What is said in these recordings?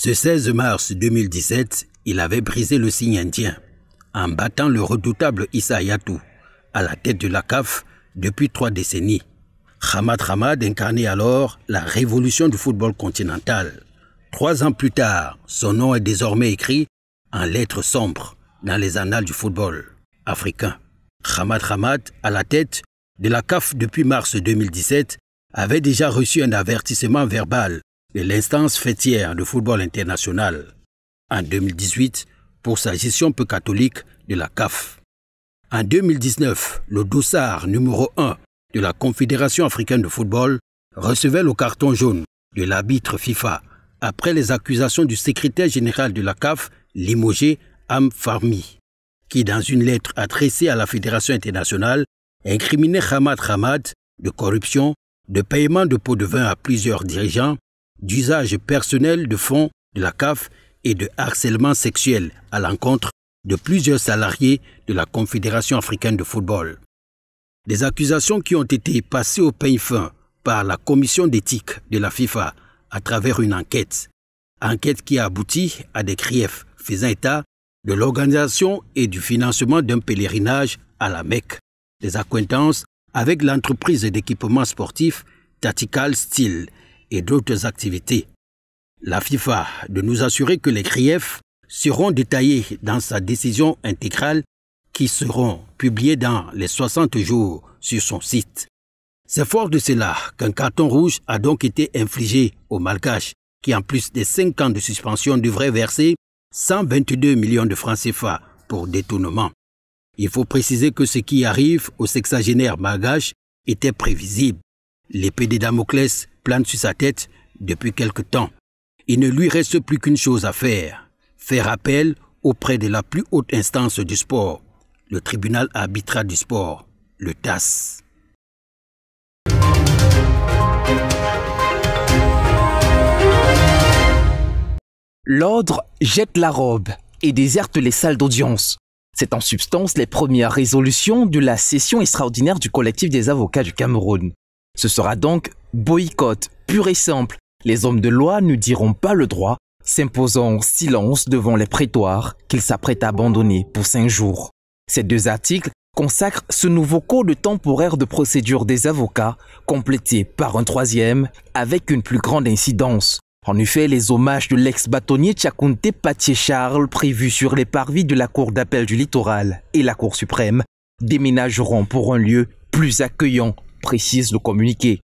Ce 16 mars 2017, il avait brisé le signe indien en battant le redoutable Issa Hayatou à la tête de la CAF depuis 3 décennies. Hamad Hamad incarnait alors la révolution du football continental. 3 ans plus tard, son nom est désormais écrit en lettres sombres dans les annales du football africain. Hamad Hamad, à la tête de la CAF depuis mars 2017, avait déjà reçu un avertissement verbal de l'instance fêtière de football international en 2018 pour sa gestion peu catholique de la CAF. En 2019, le dossard numéro 1 de la Confédération africaine de football recevait le carton jaune de l'arbitre FIFA après les accusations du secrétaire général de la CAF, limogé Am Farmi, qui dans une lettre adressée à la Fédération internationale incriminait Hamad Hamad de corruption, de paiement de pots de vin à plusieurs dirigeants, d'usage personnel de fonds de la CAF et de harcèlement sexuel à l'encontre de plusieurs salariés de la Confédération africaine de football. Des accusations qui ont été passées au peigne fin par la commission d'éthique de la FIFA à travers une enquête qui a abouti à des griefs faisant état de l'organisation et du financement d'un pèlerinage à la Mecque, des accointances avec l'entreprise d'équipement sportif Tactical Steel et d'autres activités. La FIFA de nous assurer que les griefs seront détaillés dans sa décision intégrale qui seront publiés dans les 60 jours sur son site. C'est fort de cela qu'un carton rouge a donc été infligé aux Malgaches qui, en plus des 5 ans de suspension, devraient verser 122 millions de francs CFA pour détournement. Il faut préciser que ce qui arrive au sexagénaire malgache était prévisible. L'épée de Damoclès plane sur sa tête depuis quelque temps. Il ne lui reste plus qu'une chose à faire appel auprès de la plus haute instance du sport, le tribunal arbitral du sport, le TAS. L'ordre jette la robe et déserte les salles d'audience. C'est en substance les premières résolutions de la session extraordinaire du collectif des avocats du Cameroun. Ce sera donc boycott pur et simple. Les hommes de loi ne diront pas le droit, s'imposant en silence devant les prétoires qu'ils s'apprêtent à abandonner pour 5 jours. Ces 2 articles consacrent ce nouveau code temporaire de procédure des avocats, complété par un 3e avec une plus grande incidence. En effet, les hommages de l'ex-bâtonnier Tchakounté Patié-Charles prévus sur les parvis de la Cour d'appel du littoral et la Cour suprême déménageront pour un lieu plus accueillant, précise le communiqué.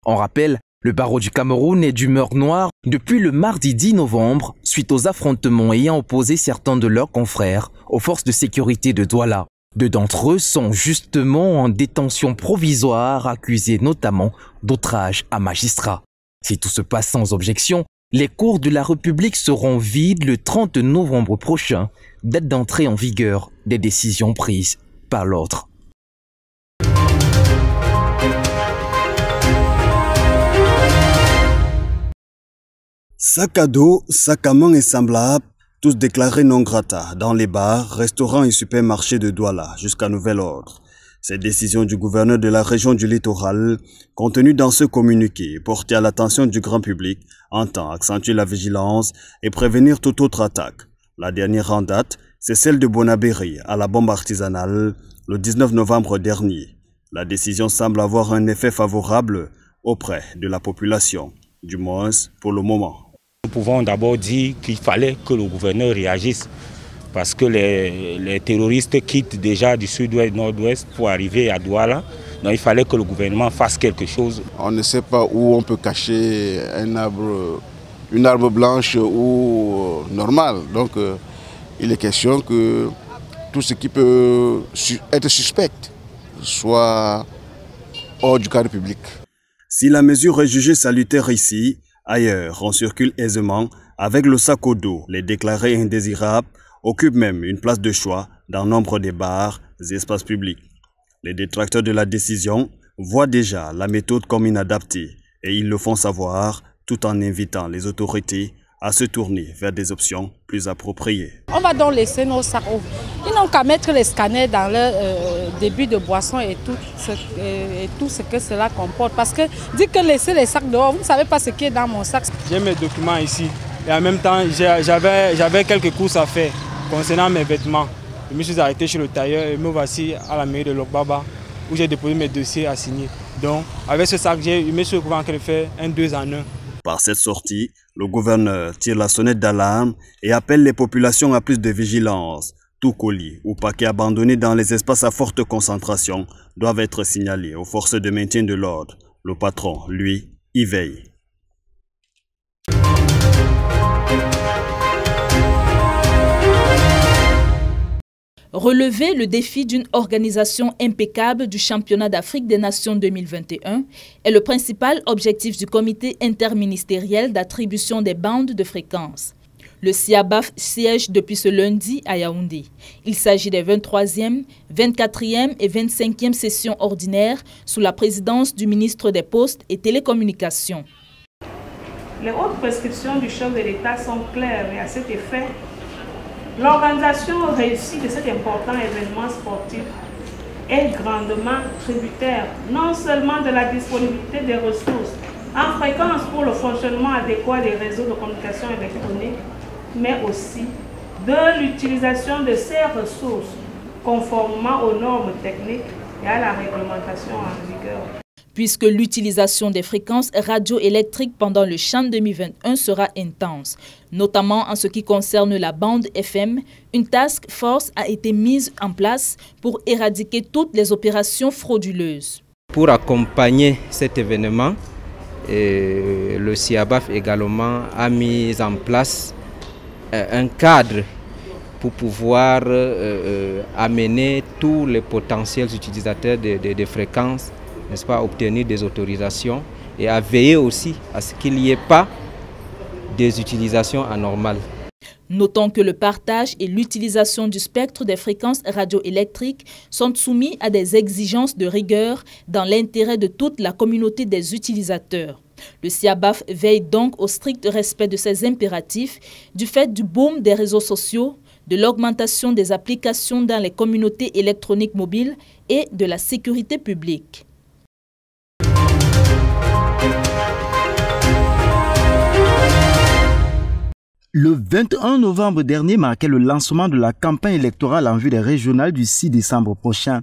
En rappel, le barreau du Cameroun est d'humeur noire depuis le mardi 10 novembre suite aux affrontements ayant opposé certains de leurs confrères aux forces de sécurité de Douala. 2 d'entre eux sont justement en détention provisoire, accusés notamment d'outrage à magistrat. Si tout se passe sans objection, les cours de la République seront vides le 30 novembre prochain, date d'entrée en vigueur des décisions prises par l'ordre. Sac à dos, sac à main et semblables, tous déclarés non grata dans les bars, restaurants et supermarchés de Douala jusqu'à nouvel ordre. Cette décision du gouverneur de la région du littoral, contenue dans ce communiqué, porté à l'attention du grand public, entend accentuer la vigilance et prévenir toute autre attaque. La dernière en date, c'est celle de Bonabéry à la bombe artisanale le 19 novembre dernier. La décision semble avoir un effet favorable auprès de la population, du moins pour le moment. Nous pouvons d'abord dire qu'il fallait que le gouverneur réagisse parce que les terroristes quittent déjà du sud-ouest, nord-ouest pour arriver à Douala. Donc il fallait que le gouvernement fasse quelque chose. On ne sait pas où on peut cacher une arbre blanche ou normale. Donc il est question que tout ce qui peut être suspect soit hors du cadre public. Si la mesure est jugée salutaire ici, ailleurs on circule aisément avec le sac au dos. Les déclarés indésirables occupent même une place de choix dans nombre des bars et espaces publics. Les détracteurs de la décision voient déjà la méthode comme inadaptée et ils le font savoir tout en invitant les autorités à se tourner vers des options plus appropriées. On va donc laisser nos sacs. Ils n'ont qu'à mettre les scanners dans leur début de boisson et tout ce que cela comporte. Parce que dire que laisser les sacs dehors, vous ne savez pas ce qui est dans mon sac. J'ai mes documents ici. Et en même temps, j'avais quelques courses à faire concernant mes vêtements. Je me suis arrêté chez le tailleur et me voici à la mairie de Lokbaba où j'ai déposé mes dossiers à signer. Donc, avec ce sac, je me suis retrouvé en train de faire un 2 en 1. Par cette sortie, le gouverneur tire la sonnette d'alarme et appelle les populations à plus de vigilance. Tout colis ou paquet abandonné dans les espaces à forte concentration doivent être signalés aux forces de maintien de l'ordre. Le patron, lui, y veille. Relever le défi d'une organisation impeccable du championnat d'Afrique des Nations 2021 est le principal objectif du comité interministériel d'attribution des bandes de fréquences. Le CIABAF siège depuis ce lundi à Yaoundé. Il s'agit des 23e, 24e et 25e sessions ordinaires sous la présidence du ministre des Postes et Télécommunications. Les hautes prescriptions du chef de l'État sont claires et à cet effet, l'organisation réussie de cet important événement sportif est grandement tributaire non seulement de la disponibilité des ressources en fréquence pour le fonctionnement adéquat des réseaux de communication électronique, mais aussi de l'utilisation de ces ressources conformément aux normes techniques et à la réglementation en vigueur. Puisque l'utilisation des fréquences radioélectriques pendant le CHAN 2021 sera intense, notamment en ce qui concerne la bande FM, une task force a été mise en place pour éradiquer toutes les opérations frauduleuses. Pour accompagner cet événement, le CIABAF également a mis en place un cadre pour pouvoir amener tous les potentiels utilisateurs des fréquences, n'est-ce pas, à obtenir des autorisations et à veiller aussi à ce qu'il n'y ait pas des utilisations anormales. Notons que le partage et l'utilisation du spectre des fréquences radioélectriques sont soumis à des exigences de rigueur dans l'intérêt de toute la communauté des utilisateurs. Le CIABAF veille donc au strict respect de ces impératifs du fait du boom des réseaux sociaux, de l'augmentation des applications dans les communautés électroniques mobiles et de la sécurité publique. Le 21 novembre dernier marquait le lancement de la campagne électorale en vue des régionales du 6 décembre prochain.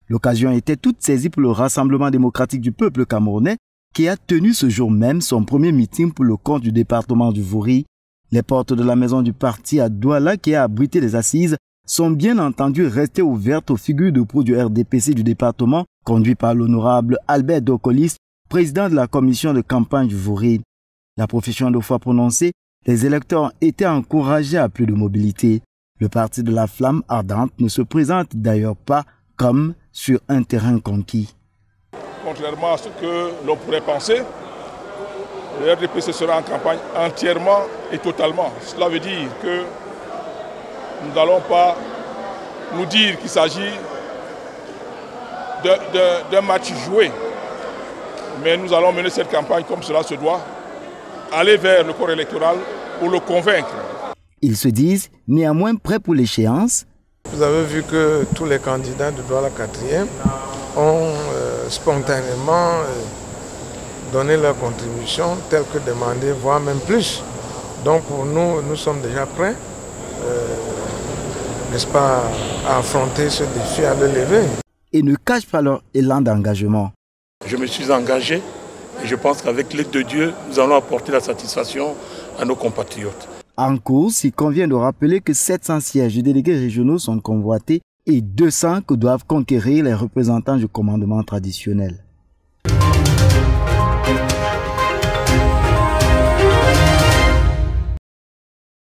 L'occasion était toute saisie pour le Rassemblement démocratique du peuple camerounais qui a tenu ce jour même son premier meeting pour le compte du département du Vouri. Les portes de la maison du parti à Douala qui a abrité les assises sont bien entendu restées ouvertes aux figures de proue du RDPC du département conduit par l'honorable Albert Dokolis, président de la commission de campagne du Vouri. La profession de foi prononcée, les électeurs étaient encouragés à plus de mobilité. Le parti de la flamme ardente ne se présente d'ailleurs pas comme sur un terrain conquis. Contrairement à ce que l'on pourrait penser, le RDPC sera en campagne entièrement et totalement. Cela veut dire que nous n'allons pas nous dire qu'il s'agit d'un match joué, mais nous allons mener cette campagne comme cela se doit, aller vers le corps électoral pour le convaincre. Ils se disent néanmoins prêts pour l'échéance. Vous avez vu que tous les candidats de Douala 4e ont spontanément donné leur contribution telle que demandée, voire même plus. Donc pour nous, nous sommes déjà prêts, n'est-ce pas, à affronter ce défi, à le lever. Et ne cachent pas leur élan d'engagement. Je me suis engagé et je pense qu'avec l'aide de Dieu, nous allons apporter la satisfaction à nos compatriotes. En course, il convient de rappeler que 700 sièges de délégués régionaux sont convoités et 200 que doivent conquérir les représentants du commandement traditionnel.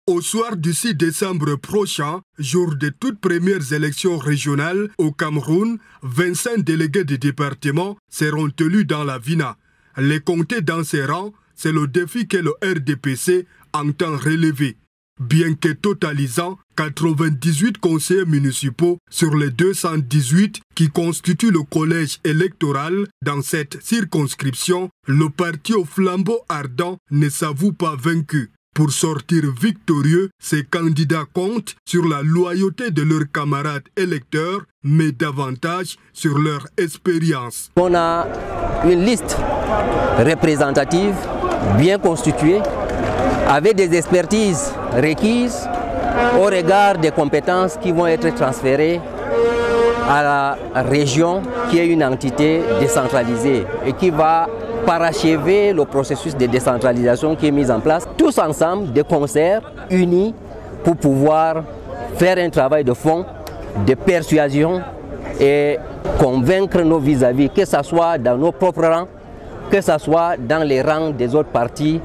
Au soir du 6 décembre prochain, jour des toutes premières élections régionales au Cameroun, 25 délégués de département seront élus dans la VINA. Les compter dans ces rangs, c'est le défi que le RDPC entend relever. Bien que totalisant 98 conseillers municipaux sur les 218 qui constituent le collège électoral dans cette circonscription, le parti au flambeau ardent ne s'avoue pas vaincu. Pour sortir victorieux, ces candidats comptent sur la loyauté de leurs camarades électeurs, mais davantage sur leur expérience. On a une liste représentative, bien constituée, avec des expertises requises au regard des compétences qui vont être transférées à la région qui est une entité décentralisée et qui va parachever le processus de décentralisation qui est mis en place, tous ensemble, de concert, unis, pour pouvoir faire un travail de fond, de persuasion et convaincre nos vis-à-vis, que ce soit dans nos propres rangs, que ce soit dans les rangs des autres partis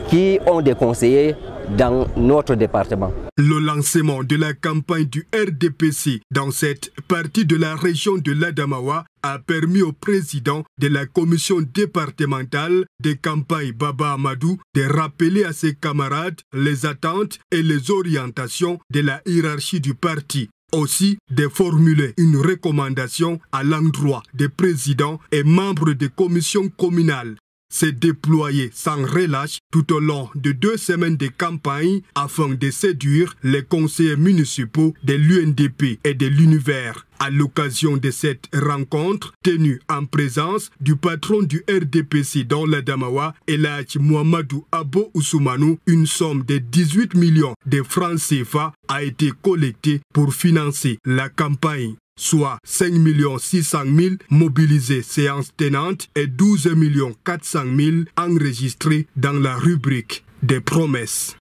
qui ont des conseillers dans notre département. Le lancement de la campagne du RDPC dans cette partie de la région de l'Adamawa a permis au président de la commission départementale des campagnes, Baba Amadou, de rappeler à ses camarades les attentes et les orientations de la hiérarchie du parti. Aussi de formuler une recommandation à l'endroit des présidents et membres des commissions communales. S'est déployé sans relâche tout au long de 2 semaines de campagne afin de séduire les conseillers municipaux de l'UNDP et de l'Univers. À l'occasion de cette rencontre, tenue en présence du patron du RDPC dans l'Adamawa, Elhadji Mouhamadou Abo Ousmane, une somme de 18 millions de francs CFA a été collectée pour financer la campagne, soit 5 600 000 mobilisés séances tenantes et 12 400 000 enregistrés dans la rubrique des promesses.